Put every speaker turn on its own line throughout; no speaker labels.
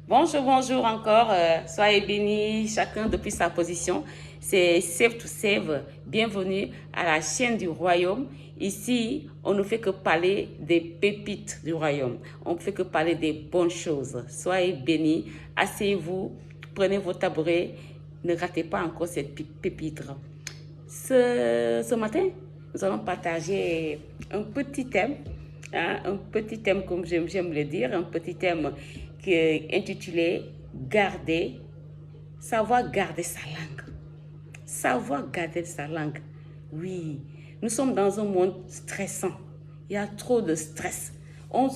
Bonjour, bonjour encore. Soyez bénis, chacun depuis sa position. C'est Save to Save. Bienvenue à la chaîne du royaume. Ici, on ne fait que parler des pépites du royaume. On ne fait que parler des bonnes choses. Soyez bénis. Asseyez-vous, prenez vos tabourets. Ne ratez pas encore cette pépite. Ce matin, nous allons partager un petit thème. Un petit thème, comme j'aime le dire, un petit thème qui est intitulé Garder, savoir garder sa langue. Savoir garder sa langue. Oui, nous sommes dans un monde stressant. Il y a trop de stress. On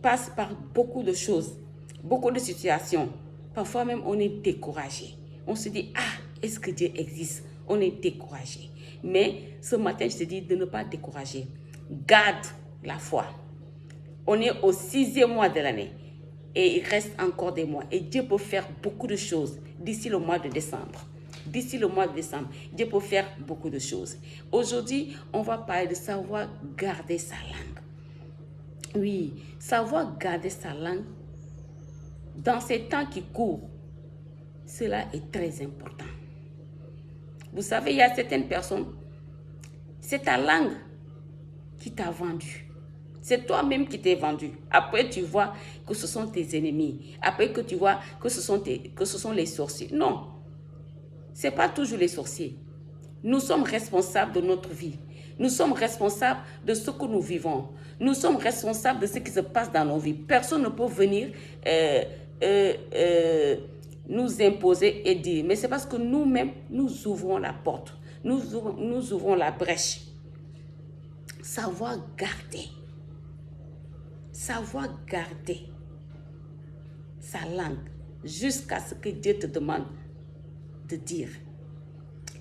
passe par beaucoup de choses, beaucoup de situations. Parfois même, on est découragé. On se dit, est-ce que Dieu existe? On est découragé. Mais ce matin, je te dis de ne pas décourager. Garde la foi. On est au 6e mois de l'année et il reste encore des mois. Et Dieu peut faire beaucoup de choses d'ici le mois de décembre. D'ici le mois de décembre, Dieu peut faire beaucoup de choses. Aujourd'hui, on va parler de savoir garder sa langue. Oui, savoir garder sa langue dans ces temps qui courent, cela est très important. Vous savez, il y a certaines personnes, c'est ta langue qui t'a vendu. C'est toi-même qui t'es vendu. Après, tu vois que ce sont tes ennemis. Après que tu vois que ce sont les sorciers. Non, ce n'est pas toujours les sorciers. Nous sommes responsables de notre vie. Nous sommes responsables de ce que nous vivons. Nous sommes responsables de ce qui se passe dans nos vies. Personne ne peut venir nous imposer et dire. Mais c'est parce que nous-mêmes, nous ouvrons la porte. Nous ouvrons la brèche. Savoir garder. Savoir garder sa langue jusqu'à ce que Dieu te demande de dire.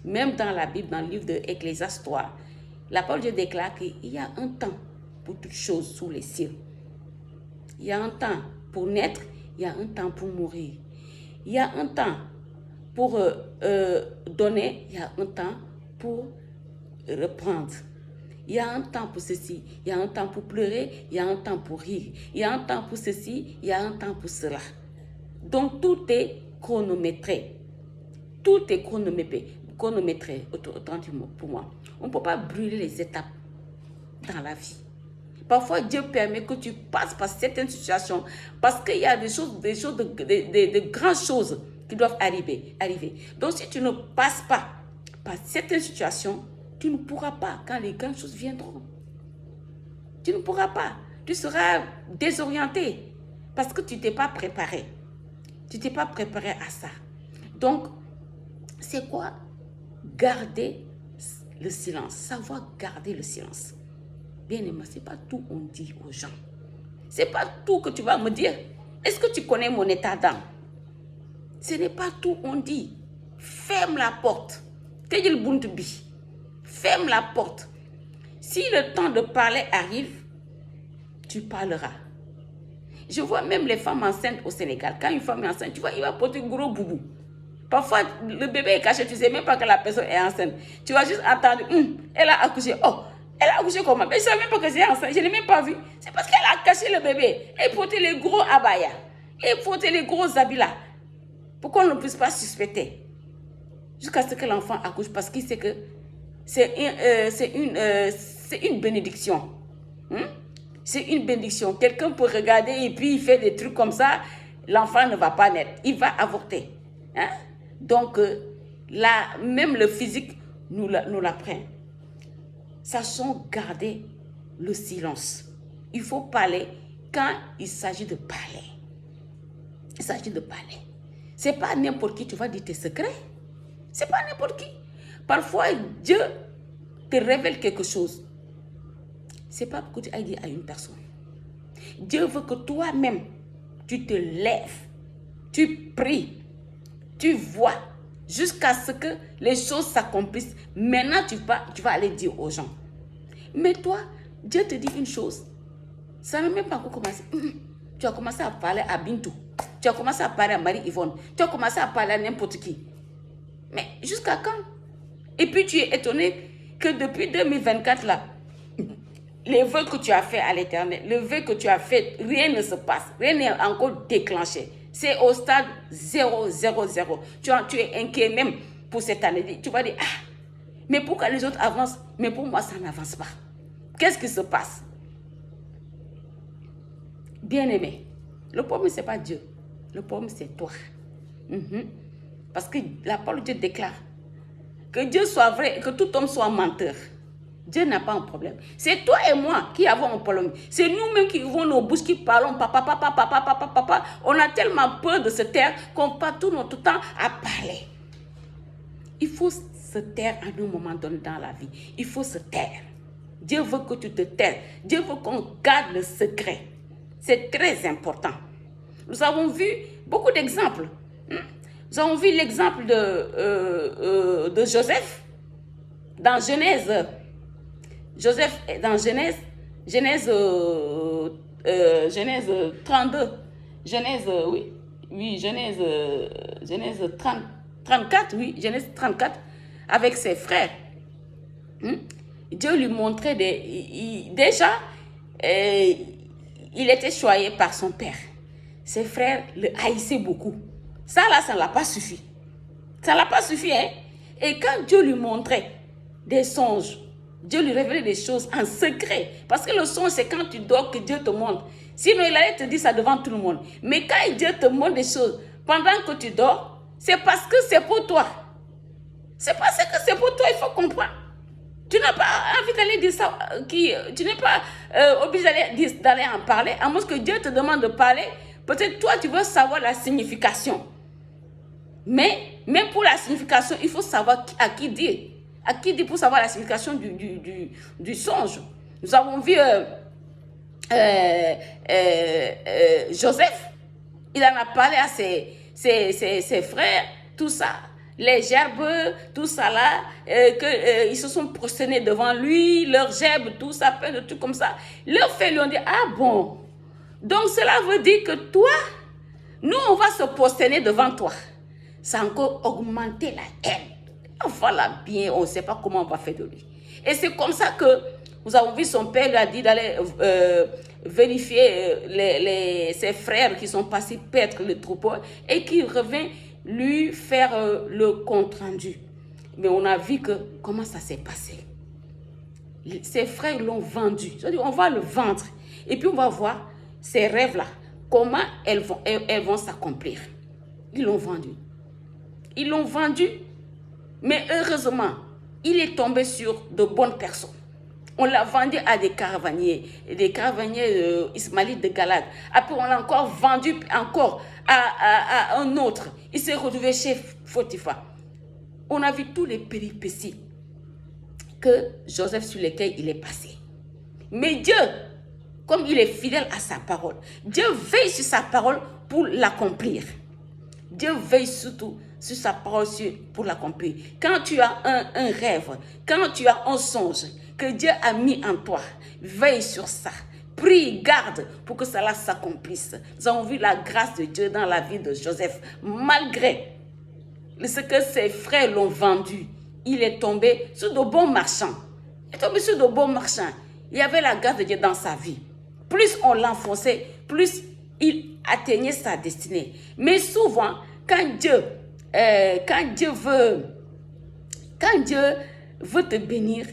Même dans la Bible, dans le livre de Ecclésiaste 3, la parole de Dieu déclare qu'il y a un temps pour toutes choses sous les cieux. Il y a un temps pour naître, il y a un temps pour mourir. Il y a un temps pour donner, il y a un temps pour reprendre. Il y a un temps pour ceci, il y a un temps pour pleurer, il y a un temps pour rire. Il y a un temps pour ceci, il y a un temps pour cela. Donc tout est chronométré. Tout est chronométré, autant pour moi. On ne peut pas brûler les étapes dans la vie. Parfois, Dieu permet que tu passes par certaines situations parce qu'il y a de grandes choses qui doivent arriver. Donc, si tu ne passes pas par certaines situations, tu ne pourras pas quand les grandes choses viendront. Tu ne pourras pas. Tu seras désorienté parce que tu ne t'es pas préparé. Tu ne t'es pas préparé à ça. Donc, c'est quoi? Garder le silence. Savoir garder le silence. Bien aimé, ce n'est pas tout on dit aux gens. Ce n'est pas tout que tu vas me dire. Est-ce que tu connais mon état d'âme? Ce n'est pas tout on dit. Ferme la porte. Ferme la porte. Si le temps de parler arrive, tu parleras. Je vois même les femmes enceintes au Sénégal. Quand une femme est enceinte, tu vois, il va porter un gros boubou. Parfois, le bébé est caché, tu ne sais même pas que la personne est enceinte. Tu vas juste entendre, elle a accouché. Oh, elle a accouché comment? Mais je ne savais même pas que c'est enceinte. Je ne l'ai même pas vu. C'est parce qu'elle a caché le bébé. Elle portait les gros abayas. Elle portait les gros habits là. Pourquoi on ne puisse pas suspecter? Jusqu'à ce que l'enfant accouche, parce qu'il sait que c'est une bénédiction. C'est une bénédiction. Quelqu'un peut regarder et puis il fait des trucs comme ça. L'enfant ne va pas naître. Il va avorter. Donc, là, même le physique nous l'apprend. Sachons garder le silence. Il faut parler quand il s'agit de parler. Il s'agit de parler. Ce n'est pas n'importe qui tu vas dire tes secrets. Ce n'est pas n'importe qui. Parfois, Dieu te révèle quelque chose. Ce n'est pas que tu ailles dire à une personne. Dieu veut que toi-même, tu te lèves, tu pries, tu vois, jusqu'à ce que les choses s'accomplissent. Maintenant, tu vas aller dire aux gens. Mais toi, Dieu te dit une chose. Ça n'a même pas encore commencé. Tu as commencé à parler à Bintou. Tu as commencé à parler à Marie-Yvonne. Tu as commencé à parler à n'importe qui. Mais jusqu'à quand? Et puis tu es étonné que depuis 2024 là, les vœux que tu as fait à l'Éternel, le vœu que tu as fait, rien ne se passe, rien n'est encore déclenché. C'est au stade 0, 0, 0. Tu es inquiet même pour cette année. Tu vas dire, ah, mais pourquoi les autres avancent, mais pour moi, ça n'avance pas. Qu'est-ce qui se passe? Bien-aimé, le problème, ce n'est pas Dieu. Le problème, c'est toi. Parce que la parole de Dieu déclare que Dieu soit vrai et que tout homme soit menteur. Dieu n'a pas un problème. C'est toi et moi qui avons un problème. C'est nous-mêmes qui ouvrons nos bouches, qui parlons papa, papa, papa, papa, papa. On a tellement peur de se taire qu'on passe tout notre temps à parler. Il faut se taire à un moment donné dans la vie. Il faut se taire. Dieu veut que tu te taies. Dieu veut qu'on garde le secret. C'est très important. Nous avons vu beaucoup d'exemples. Nous avons vu l'exemple de Joseph dans Genèse. Joseph dans Genèse 32. Genèse 34, oui, Genèse 34, avec ses frères. Dieu lui montrait déjà, il était choyé par son père. Ses frères le haïssaient beaucoup. Ça là, ça ne l'a pas suffi. Ça ne l'a pas suffi, hein. Et quand Dieu lui montrait des songes, Dieu lui révélait des choses en secret. Parce que le songe, c'est quand tu dors que Dieu te montre. Sinon, il allait te dire ça devant tout le monde. Mais quand Dieu te montre des choses pendant que tu dors, c'est parce que c'est pour toi. C'est parce que c'est pour toi, il faut comprendre. Tu n'as pas envie d'aller dire ça. Tu n'es pas obligé d'aller en parler. À moins que Dieu te demande de parler. Peut-être toi, tu veux savoir la signification. Mais même pour la signification, il faut savoir à qui dire. À qui dire pour savoir la signification du songe. Nous avons vu Joseph. Il en a parlé à ses frères, tout ça. Les gerbes, tout ça là, ils se sont prosternés devant lui, leurs gerbes, tout ça, plein de trucs comme ça. Leurs frères lui ont dit, ah bon, donc cela veut dire que toi, nous on va se prosterner devant toi. Ça a encore augmenté la haine. Voilà bien, on ne sait pas comment on va faire de lui. Et c'est comme ça que nous avons vu son père lui a dit d'aller vérifier ses frères qui sont passés perdre le troupeau et qui revient lui faire le compte rendu. Mais on a vu que comment ça s'est passé. Ses frères l'ont vendu. C'est-à-dire, on va le vendre. Et puis on va voir ces rêves-là, comment elles vont s'accomplir. Ils l'ont vendu. Ils l'ont vendu, mais heureusement, il est tombé sur de bonnes personnes. On l'a vendu à des caravaniers ismaélites de Galade. Après, on l'a encore vendu encore à un autre. Il s'est retrouvé chez Potiphar. On a vu tous les péripéties que Joseph sur lesquelles il est passé. Mais Dieu, comme il est fidèle à sa parole, Dieu veille sur sa parole pour l'accomplir. Dieu veille surtout sur sa parole pour l'accomplir. Quand tu as un rêve, quand tu as un songe que Dieu a mis en toi, veille sur ça. Prie, garde pour que cela s'accomplisse. Nous avons vu la grâce de Dieu dans la vie de Joseph. Malgré ce que ses frères l'ont vendu, il est tombé sur de bons marchands. Il est tombé sur de bons marchands. Il y avait la grâce de Dieu dans sa vie. Plus on l'enfonçait, plus il atteignait sa destinée. Mais souvent, quand Dieu veut te bénir,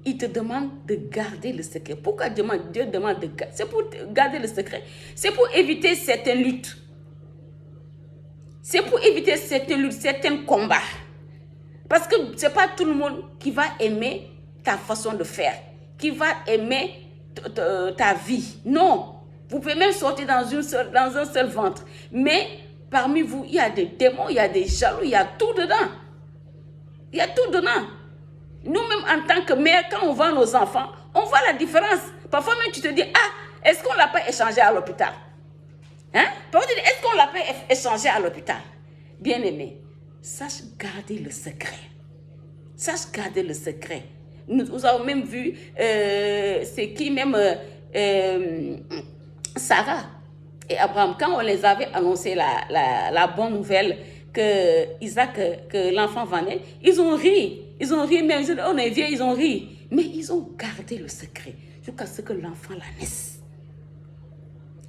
il te demande de garder le secret. Pourquoi Dieu demande de garder? C'est pour garder le secret. C'est pour éviter certaines luttes. C'est pour éviter certaines luttes, certains combats. Parce que ce n'est pas tout le monde qui va aimer ta façon de faire, qui va aimer ta vie. Non. Vous pouvez même sortir dans un seul ventre. Mais parmi vous, il y a des démons, il y a des jaloux, il y a tout dedans. Il y a tout dedans. Nous-mêmes, en tant que mère, quand on voit nos enfants, on voit la différence. Parfois même, tu te dis, ah, est-ce qu'on ne l'a pas échangé à l'hôpital? Hein? Parfois, tu te dis, est-ce qu'on ne l'a pas échangé à l'hôpital? Bien-aimé, sache garder le secret. Sache garder le secret. Nous avons même vu, c'est qui même, Sarah et Abraham, quand on les avait annoncé la bonne nouvelle que Isaac, que l'enfant va naître, ils ont ri. Ils ont ri, même on est vieux, ils ont ri. Mais ils ont gardé le secret jusqu'à ce que l'enfant la naisse.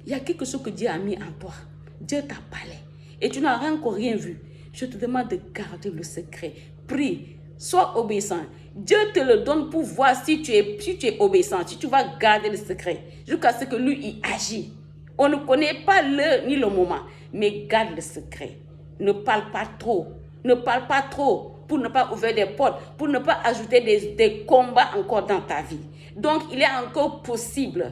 Il y a quelque chose que Dieu a mis en toi. Dieu t'a parlé. Et tu n'as encore rien vu. Je te demande de garder le secret. Prie. Sois obéissant. Dieu te le donne pour voir si tu es obéissant, si tu vas garder le secret jusqu'à ce que lui il agit. On ne connaît pas l'heure ni le moment, mais garde le secret. Ne parle pas trop. Ne parle pas trop pour ne pas ouvrir des portes, pour ne pas ajouter des combats encore dans ta vie. Donc, il est encore possible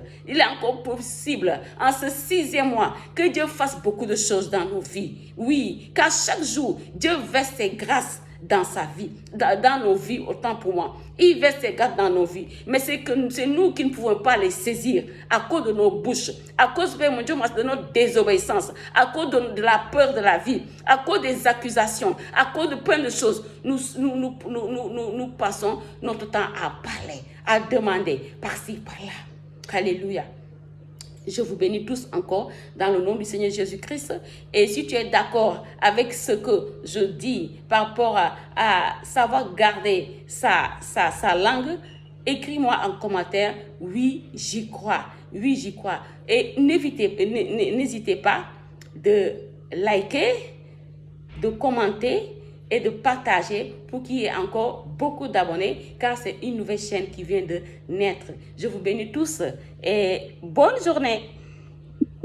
en ce 6e mois que Dieu fasse beaucoup de choses dans nos vies. Oui, car chaque jour, Dieu verse ses grâces dans sa vie, dans nos vies, autant pour moi. Il verse ses grâces dans nos vies. Mais c'est nous qui ne pouvons pas les saisir à cause de nos bouches, à cause, Père mon Dieu, de notre désobéissance, à cause de la peur de la vie, à cause des accusations, à cause de plein de choses. Nous passons notre temps à parler, à demander par-ci, par-là. Alléluia. Je vous bénis tous encore dans le nom du Seigneur Jésus-Christ. Et si tu es d'accord avec ce que je dis par rapport à savoir garder sa langue, écris-moi en commentaire, oui, j'y crois. Oui, j'y crois. Et n'hésitez pas de liker, de commenter et de partager pour qu'il y ait encore beaucoup d'abonnés, car c'est une nouvelle chaîne qui vient de naître. Je vous bénis tous et bonne journée.